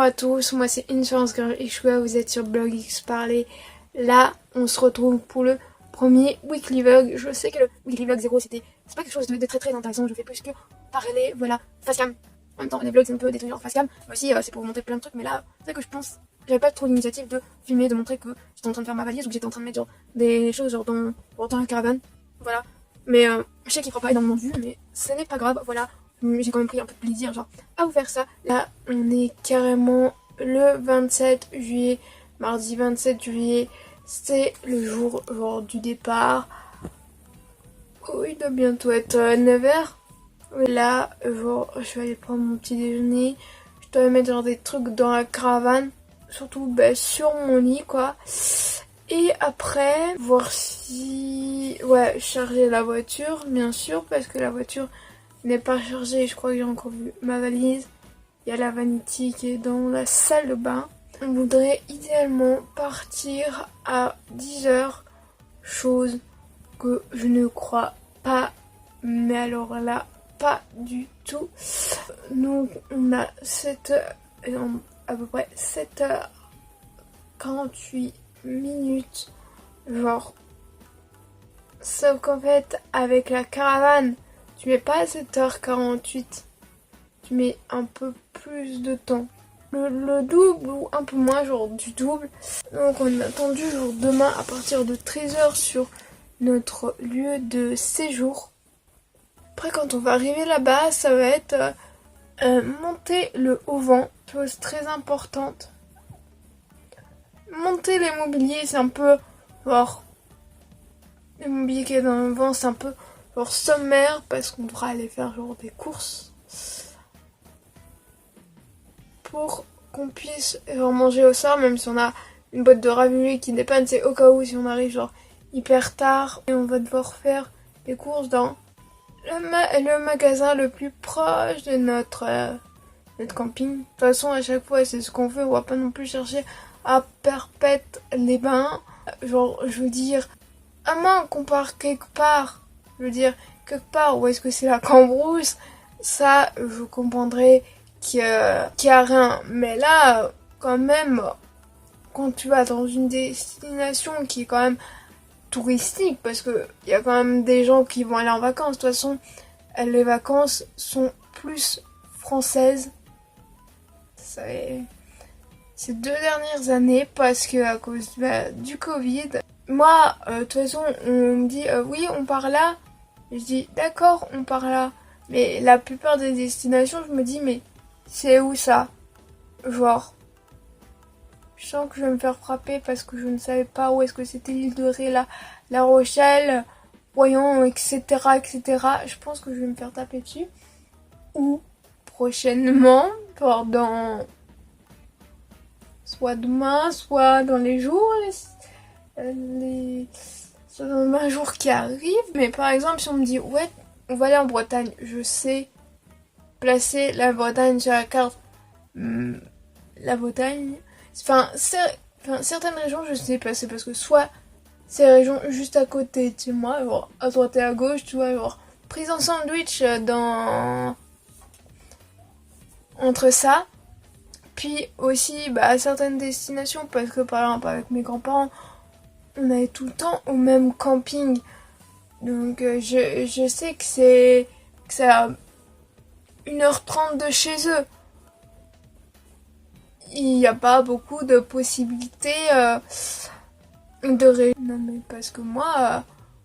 à tous, moi c'est Insurance Girl Ishua, vous êtes sur Blog X Parler. Là, on se retrouve pour le premier Weekly Vlog. Je sais que le Weekly Vlog 0 c'est pas quelque chose de très intéressant, je fais plus que parler, voilà, facecam. En même temps, les vlogs c'est un peu des trucs genre facecam, mais aussi c'est pour montrer plein de trucs, mais là, c'est vrai que je pense, j'avais pas trop l'initiative de filmer, de montrer que j'étais en train de faire ma valise ou que j'étais en train de mettre genre des choses genre dans la caravane, voilà. Mais je sais qu'il fera pas énormément de vues, mais ce n'est pas grave, voilà. J'ai quand même pris un peu de plaisir genre à vous faire ça. Là on est carrément le 27 juillet, mardi 27 juillet, c'est le jour genre du départ. Oh, il doit bientôt être 9h. Là genre je vais aller prendre mon petit déjeuner. Je dois mettre genre des trucs dans la caravane, surtout sur mon lit quoi. Et après voir si charger la voiture bien sûr, parce que la voiture n'est pas chargée. Je crois que j'ai encore vu ma valise. Il y a la vanity qui est dans la salle de bain. On voudrait idéalement partir à 10h, chose que je ne crois pas, mais alors là pas du tout. Donc on a 7h, à peu près 7h48 minutes, genre, sauf qu'en fait avec la caravane tu mets pas 7h48, tu mets un peu plus de temps, le double ou un peu moins, genre du double. Donc on a attendu genre demain à partir de 13h sur notre lieu de séjour. Après quand on va arriver là-bas, ça va être monter le haut-vent, chose très importante. Monter les mobiliers, c'est un peu genre, le mobilier qui est dans le vent, c'est un peu genre sommaire parce qu'on devra aller faire genre des courses pour qu'on puisse genre manger au soir, même si on a une boîte de raviolis qui dépanne, c'est au cas où si on arrive genre hyper tard et on va devoir faire des courses dans le magasin le plus proche de notre camping. De toute façon à chaque fois c'est ce qu'on fait, on va pas non plus chercher à Perpète-les-Bains. Genre je veux dire, à moins qu'on part quelque part, je veux dire quelque part où est-ce que c'est la Cambrousse, ça je comprendrais qu'il y a rien. Mais là quand même, quand tu vas dans une destination qui est quand même touristique, parce que il y a quand même des gens qui vont aller en vacances, de toute façon les vacances sont plus françaises ces 2 dernières années, parce que à cause du Covid, moi de toute façon on me dit oui on part là, et je dis d'accord on part là, mais la plupart des destinations je me dis mais c'est où ça, genre je sens que je vais me faire frapper parce que je ne savais pas où est-ce que c'était l'île de Ré, La Rochelle, Royan, etc., etc. Je pense que je vais me faire taper dessus. Ou prochainement, soit demain, soit dans les jours, soit dans les 20 jours qui arrivent. Mais par exemple, si on me dit ouais, on va aller en Bretagne, je sais placer la Bretagne sur la carte. La Bretagne, certaines régions je sais placer, parce que soit c'est régions juste à côté de chez moi, genre à droite et à gauche, tu vois, genre prise en sandwich entre ça. Puis aussi à certaines destinations, parce que par exemple avec mes grands-parents on allait tout le temps au même camping, donc je sais que c'est à 1h30 de chez eux. Il n'y a pas beaucoup de possibilités Non mais parce que moi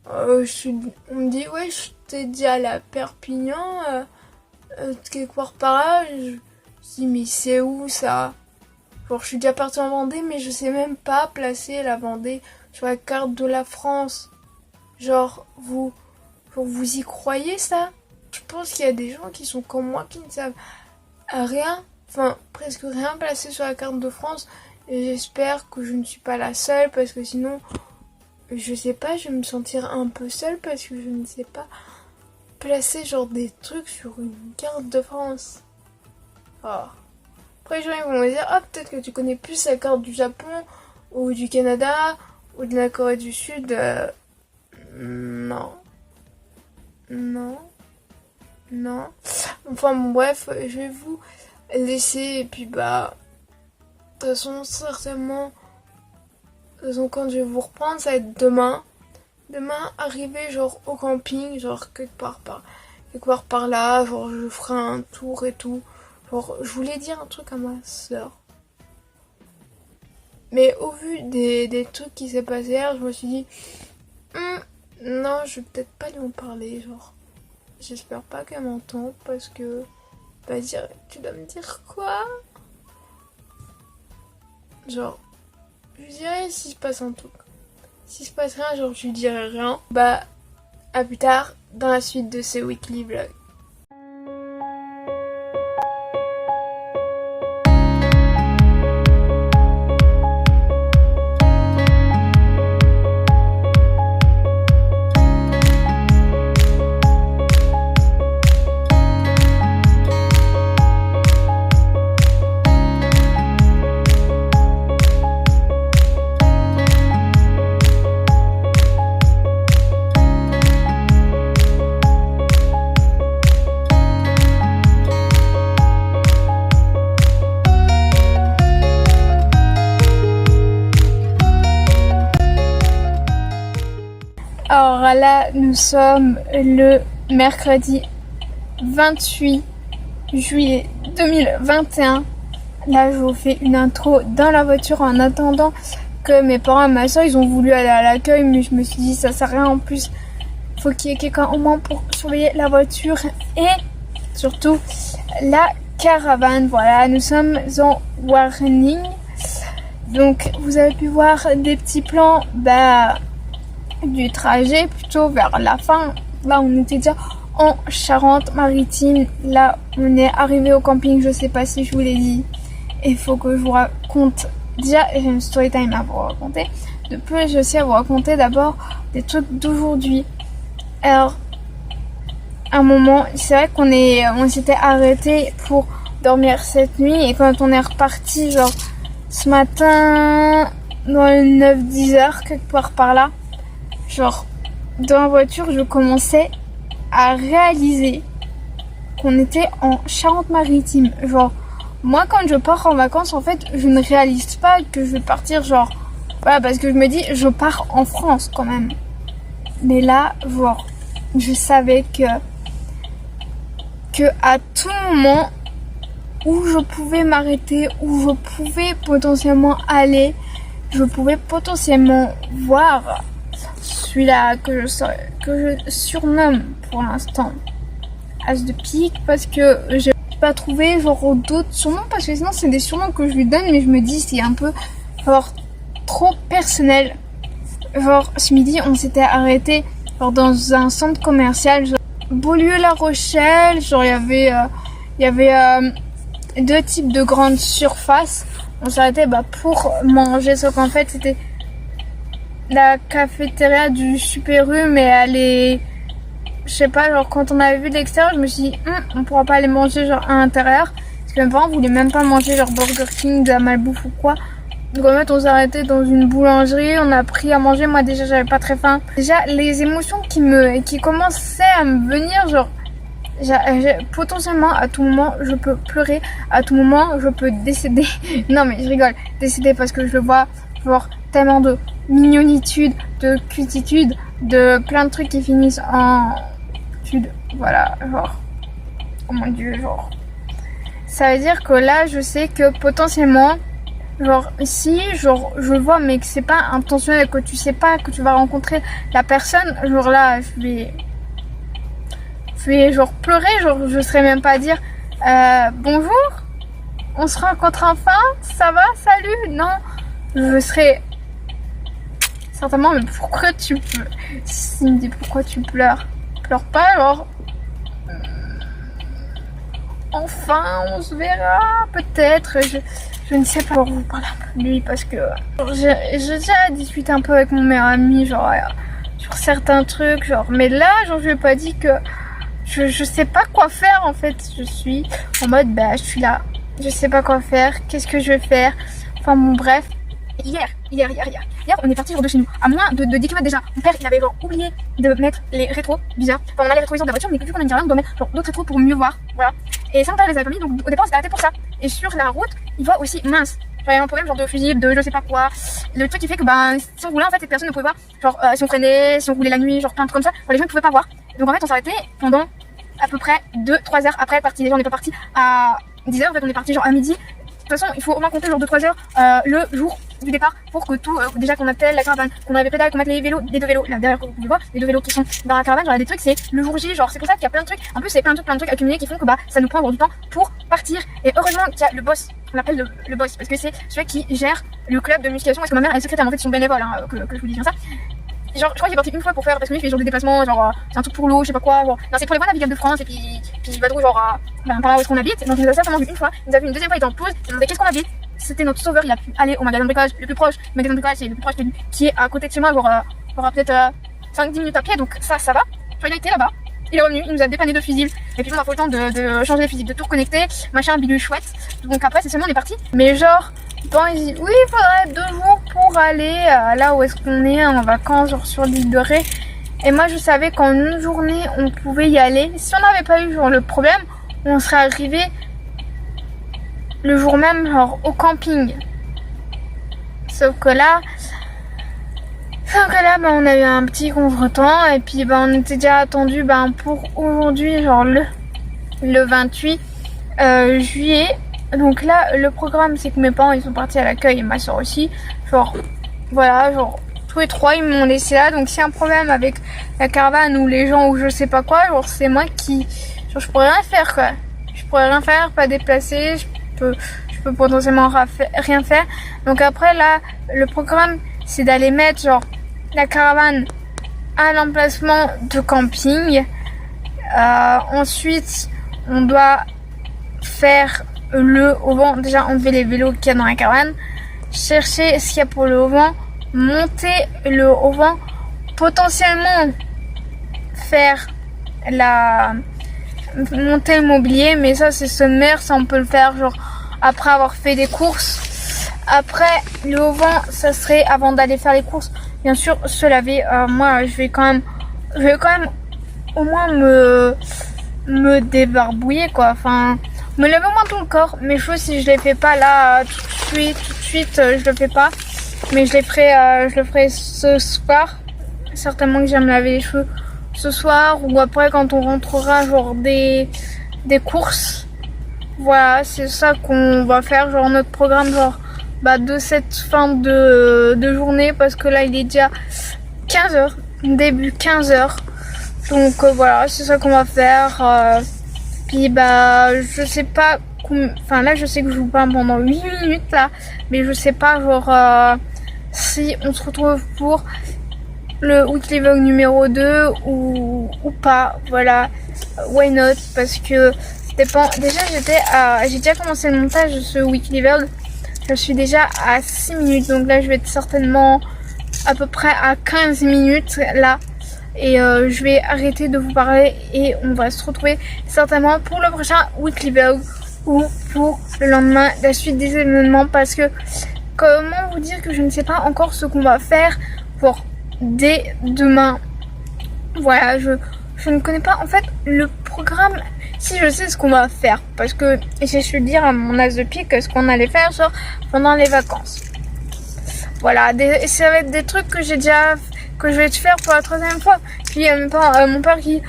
on me dit ouais je t'ai dit aller à Perpignan, quelque part par là, je dis mais c'est où ça, genre je suis déjà partie en Vendée mais je sais même pas placer la Vendée sur la carte de la France. Genre vous y croyez ça? Je pense qu'il y a des gens qui sont comme moi qui ne savent rien, enfin presque rien placer sur la carte de France, et j'espère que je ne suis pas la seule, parce que sinon je sais pas, je vais me sentir un peu seule parce que je ne sais pas placer genre des trucs sur une carte de France. Oh. Après les gens ils vont me dire peut-être que tu connais plus la carte du Japon ou du Canada ou de la Corée du Sud. Non. Enfin bon, bref, je vais vous laisser, et puis toute façon, certainement, quand je vais vous reprendre, ça va être demain. Demain, arriver genre au camping, genre quelque part par là, genre je ferai un tour et tout. Genre, je voulais dire un truc à ma soeur. Mais au vu des trucs qui s'est passé hier, je me suis dit, non, je vais peut-être pas lui en parler, genre. J'espère pas qu'elle m'entende parce que, bah dire, tu dois me dire quoi? Genre, je lui dirais s'il se passe un truc. S'il se passe rien, genre je lui dirai rien. Bah, à plus tard dans la suite de ce weekly vlog. Alors là, nous sommes le mercredi 28 juillet 2021. Là, je vous fais une intro dans la voiture en attendant que mes parents et ma soeur, ils ont voulu aller à l'accueil, mais je me suis dit ça sert à rien. En plus, faut qu'il y ait quelqu'un au moins pour surveiller la voiture et surtout la caravane. Voilà, nous sommes en warning. Donc, vous avez pu voir des petits plans, du trajet plutôt vers la fin. Là on était déjà en Charente-Maritime. Là on est arrivé au camping, je sais pas si je vous l'ai dit. Il faut que je vous raconte. Déjà j'ai une story time à vous raconter. De plus j'ai aussi à vous raconter d'abord des trucs d'aujourd'hui. Alors à un moment c'est vrai on s'était arrêté pour dormir cette nuit et quand on est reparti genre ce matin dans les 9-10 heures quelque part par là, genre, dans la voiture, je commençais à réaliser qu'on était en Charente-Maritime. Genre, moi, quand je pars en vacances, en fait, je ne réalise pas que je vais partir, genre, voilà, parce que je me dis, je pars en France quand même. Mais là, genre, je savais que à tout moment où je pouvais m'arrêter, où je pouvais potentiellement aller, je pouvais potentiellement voir celui-là que je surnomme pour l'instant As de pique parce que j'ai pas trouvé genre d'autres surnoms parce que sinon c'est des surnoms que je lui donne mais je me dis c'est un peu genre trop personnel. Genre ce midi on s'était arrêté genre dans un centre commercial genre, Beaulieu-La Rochelle, genre il y avait deux types de grandes surfaces. On s'arrêtait pour manger sauf qu'en fait c'était la cafétéria du Super U, mais elle est, je sais pas, genre quand on avait vu de l'extérieur, je me suis dit on pourra pas aller manger genre à l'intérieur parce que mes parents voulaient même pas manger genre Burger King, de la malbouffe ou quoi. Donc en fait on s'est arrêté dans une boulangerie, on a pris à manger. Moi déjà j'avais pas très faim. Déjà les émotions qui commençaient à me venir, genre potentiellement à tout moment je peux pleurer, à tout moment je peux décéder. Non mais je rigole, décéder parce que je le vois genre tellement de mignonitude, de cutitude, de plein de trucs qui finissent en tude. Voilà, genre, oh mon dieu, genre. Ça veut dire que là, je sais que potentiellement, genre, si genre, je vois, mais que c'est pas intentionnel, que tu sais pas que tu vas rencontrer la personne, genre là, je vais genre pleurer, genre, je serais même pas à dire bonjour, on se rencontre enfin, ça va, salut, non, je serais certainement, mais pourquoi tu pleures? S'il me dit pourquoi tu pleures, pleure pas alors. Enfin, on se verra peut-être. Je ne sais pas pour vous parler un peu de lui parce que j'ai déjà discuté un peu avec mon meilleur ami, genre sur certains trucs, genre. Mais là, genre, je lui ai pas dit que je sais pas quoi faire en fait. Je suis en mode, je suis là, je sais pas quoi faire. Qu'est-ce que je vais faire? Enfin bon, bref. Hier, on est parti genre de chez nous, à moins de 10 km déjà. Mon père, il avait genre oublié de mettre les rétros, bizarre. Enfin, on a les rétroviseurs de la voiture, mais vu qu'on a une caravane, on doit mettre genre d'autres rétros pour mieux voir, voilà. Et ça, on les avait pas mis, donc au départ, on s'est arrêté pour ça. Et sur la route, il voit aussi, mince, il y a un problème genre de fusible, de je sais pas quoi. Le truc qui fait que si on roulait en fait, cette personne ne pouvait pas, genre si on freinait, si on roulait la nuit, genre plein de trucs comme ça, les gens ne pouvaient pas voir. Donc en fait on s'arrêtait pendant à peu près 2-3 heures après être parti. Déjà on n'est pas parti à 10 heures, en fait on est parti genre à midi. De toute façon, il faut au moins compter genre 2-3 heures le jour du départ pour que tout, déjà qu'on attelle la caravane, qu'on avait pédale, qu'on mette les vélos, les deux vélos, là derrière vous pouvez voir, les deux vélos qui sont dans la caravane, genre il y a des trucs, c'est le jour J, genre c'est pour ça qu'il y a plein de trucs, en plus c'est plein de trucs accumulés qui font que ça nous prend du temps pour partir. Et heureusement qu'il y a le boss, on l'appelle le boss, parce que c'est celui qui gère le club de musculation, parce que ma mère elle est secrétaire, en fait ils sont bénévoles, hein, que je vous dis comme ça. Genre, je crois qu'il est parti une fois pour faire, parce que lui il fait genre des déplacements, genre c'est un truc pour l'eau, je sais pas quoi, genre, non c'est pour les voies navigables de France, et puis il va trouver genre par là où est-ce qu'on habite. Donc il nous a certainement vu une fois, il nous a vu une deuxième fois, il était en pause, il nous a demandé qu'est-ce qu'on avait. C'était notre sauveur, il a pu aller au magasin de bricolage le plus proche. Le magasin de bricolage c'est le plus proche de lui, qui est à côté de chez moi, genre peut-être 5-10 minutes à pied, donc ça va. Genre, il a été là-bas, il est revenu, il nous a dépanné de fusibles, et puis on a pas le temps de changer les fusibles, de tout reconnecter, machin, bidule chouette. Donc après c'est seulement on est parti. Mais genre, bon, il dit oui, il faudrait 2 jours pour aller là où est-ce qu'on est en vacances, genre sur l'île de Ré. Et moi je savais qu'en une journée on pouvait y aller. Si on n'avait pas eu genre le problème, on serait arrivé le jour même genre au camping. Sauf que là on a eu un petit contretemps et puis on était déjà attendu pour aujourd'hui genre le 28 juillet. Donc là le programme c'est que mes parents ils sont partis à l'accueil et ma soeur aussi. Genre voilà, genre tous les trois ils m'ont laissé là. Donc s'il y a un problème avec la caravane ou les gens ou je sais pas quoi, genre c'est moi qui, genre je pourrais rien faire quoi. Je pourrais rien faire, pas déplacer, je peux potentiellement rien faire. Donc après là le programme c'est d'aller mettre genre la caravane à l'emplacement de camping. Ensuite on doit faire le auvent, déjà enlever les vélos qu'il y a dans la caravane, chercher ce qu'il y a pour le auvent, monter le auvent, potentiellement faire monter le mobilier, mais ça c'est sommaire, ça on peut le faire genre après avoir fait des courses. Après le auvent ça serait avant d'aller faire les courses, bien sûr se laver. Moi je vais quand même au moins me débarbouiller quoi, enfin me laver au moins tout le corps. Mes cheveux si je les fais pas là tout de suite je le fais pas, mais je le ferai ce soir. Certainement que j'aime laver les cheveux ce soir ou après quand on rentrera genre des courses. Voilà, c'est ça qu'on va faire, genre notre programme genre de cette fin de journée, parce que là il est déjà 15h, début 15h. Donc voilà, c'est ça qu'on va faire. Puis je sais pas, enfin là je sais que je vous parle pendant 8 minutes là, mais je sais pas genre si on se retrouve pour le weekly vlog numéro 2 ou pas. Voilà, why not, parce que ça dépend. Déjà j'ai déjà commencé le montage de ce weekly vlog, je suis déjà à 6 minutes, donc là je vais être certainement à peu près à 15 minutes là. Et je vais arrêter de vous parler et on va se retrouver certainement pour le prochain weekly vlog ou pour le lendemain, la suite des événements, parce que comment vous dire que je ne sais pas encore ce qu'on va faire pour dès demain. Voilà, je ne connais pas en fait le programme. Si je sais ce qu'on va faire, parce que j'ai su dire à mon as de pique ce qu'on allait faire genre pendant les vacances. Voilà, ça va être des trucs que je vais te faire pour la 3e fois. Puis mon père qui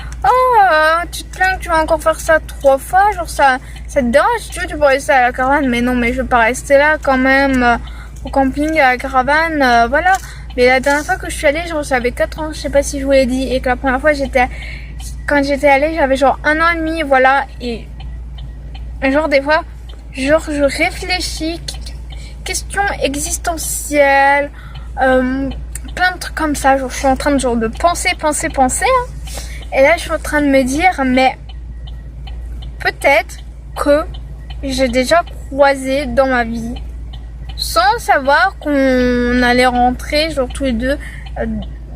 tu te plains que tu vas encore faire ça 3 fois, genre ça te dérange, si tu veux tu peux rester à la caravane. Mais non, mais je veux pas rester là quand même au camping à la caravane, voilà. Mais la dernière fois que je suis allée, genre j'avais 4 ans, je sais pas si je vous l'ai dit, et que la première fois quand j'étais allée j'avais genre 1 an et demi, voilà. Et genre des fois genre je réfléchis, questions existentielles, plein de trucs comme ça, genre je suis en train de penser hein. Et là je suis en train de me dire, mais peut-être que j'ai déjà croisé dans ma vie sans savoir qu'on allait rentrer genre tous les deux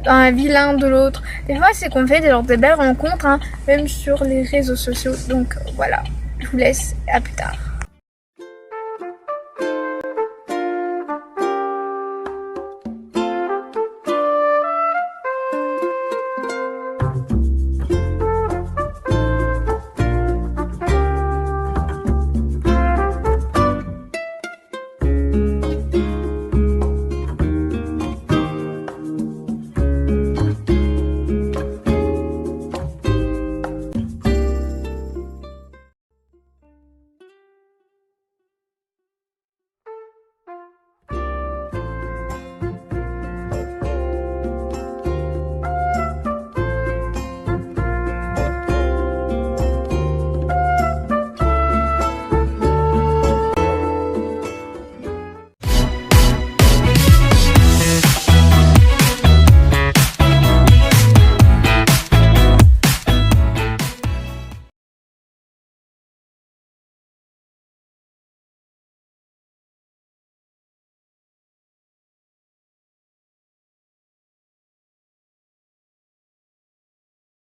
dans la vie l'un de l'autre. Des fois c'est qu'on fait des belles rencontres hein, même sur les réseaux sociaux. Donc voilà, je vous laisse, à plus tard.